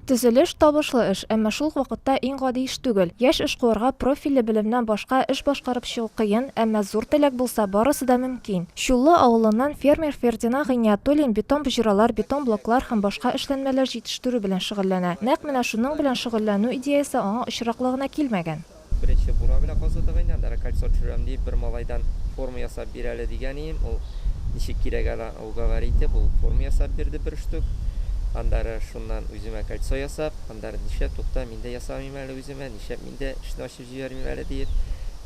Төзелеш табышлы эш, әмма шул ук вакытта иң гади эш түгел. Яшь эшкуарга профильле белемнән башка эш башкарып чыгу кыен, әмма зур теләк булса, барысы да мөмкин. Чуллы авылыннан фермер Фердинанд Гыйниятуллин бетон боҗралар, бетон блоклар һәм башка эшләнмәләр җитештерү белән шөгыльләнә. Нәкъ менә шуның белән шөгыльләнү идеясе аңа очраклы гына килмәгән. Беренче бура белән казыдык инде, анда кольцо төшерәм дип, бер малайдан форма ясап бирә әле дигән идем. Ул ничек кирәк ала уговорить итеп, ул форма ясап бирде бер штук. Андары шуннан үземә кольцо ясап, андары нишләп тукта, миндә ясамыйм әле үземә, нишләп миндә эшне ачып җибәрмим әле дип,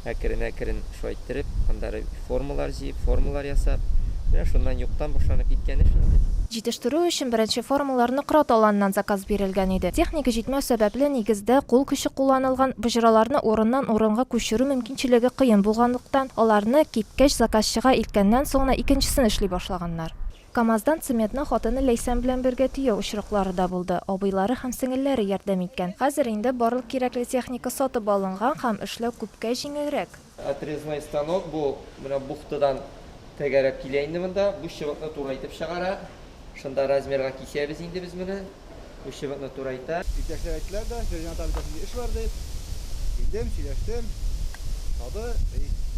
әкрен-әкрен шулай иттереп, андары формалар җыеп, формалар ясап, менә шуннан юктан башланып киткән эш инде. Җитештерү өчен беренче формаларны Кырат аланнан заказ бирелгән иде. Техника җитмәү сәбәпле нигездә кул көче кулланылган, боҗраларны урыннан урынга күчерү мөмкинчелеге кыен булганлыктан, аларны кипкәч заказчыга илткәннән соң икенчесен эшли башлаганнар. КамАЗдан цементны хатыны Ләйсән белән бергә тию очраклары да булды. Абыйлары һәм сеңелләре ярдәм иткән. Хәзер инде барлык кирәкле техника сатып алынган һәм эшләү күпкә җиңелрәк. Отрезной станок бу менә бухтадан тәгәрәп килә инде монда, бу чыбыкны турайтып чыгара. Шунда размерга кисәбез инде без моны. Бу чыбыкны турайта. İhtiyaçlar ettiler de Ferdi'nin tabletinde iş vardı. Gittim, сөйләштем. Tadı,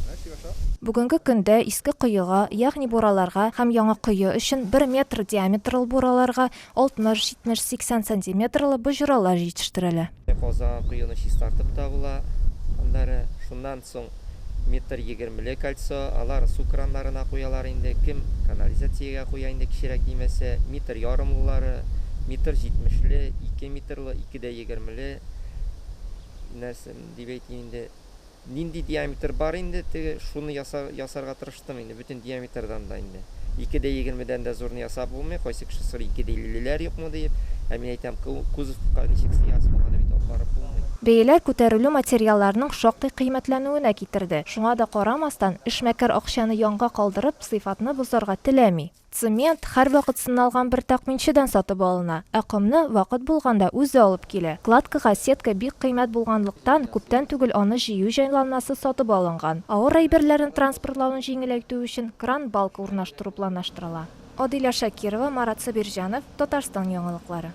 her şey aşağı. Бүгенге көндә иске коега, ягъни бураларга һәм яңа кое өчен 1 метр диаметрлы бураларга 60, 70, 80 сантиметрлы боҗралар җитештерелә. Казан кыйыны чистартып та була. Андары шуннан соң метр 20 кольцо, алар су краннарына куялар инде, кем канализациягә куя инде кичерәк димәсә, метр ярымлылары, метр 70-ле, 2 метрлы, 2,20-ле нәрсә дип әйтим инде. Нинди диаметр бар инде, шуны ясарга тырыштым инде, бүтән диаметрдан да инде. 2,20-дән дә зурны ясап булмый, кайсы кеше сорый 2,50-ләр юкмы дип. Ә мин әйтәм, кузовка ничек ясап булган бит алып булмый. Бәяләр күтәрелү материалларның шактый кыйммәтләнүенә китерде. Шуңа да карамастан, эшмәкәр акчаны янга калдырып, сыйфатны бозарга теләми. Цемент һәр вакыт сыналган бер тәкъминчедән сатып алына, ә комны вакыт булганда үзе алып килә. Кладкага сетка бик кыйммәт булганлыктан, күптән түгел аны җыю җайланмасы сатып алынган. Авыр әйберләрен транспортлауны җиңеләйтү өчен кран-балка урнаштыру планлаштырыла. Адилә Шакирова, Марат Сабирҗанов, Татарстан яңалыклары.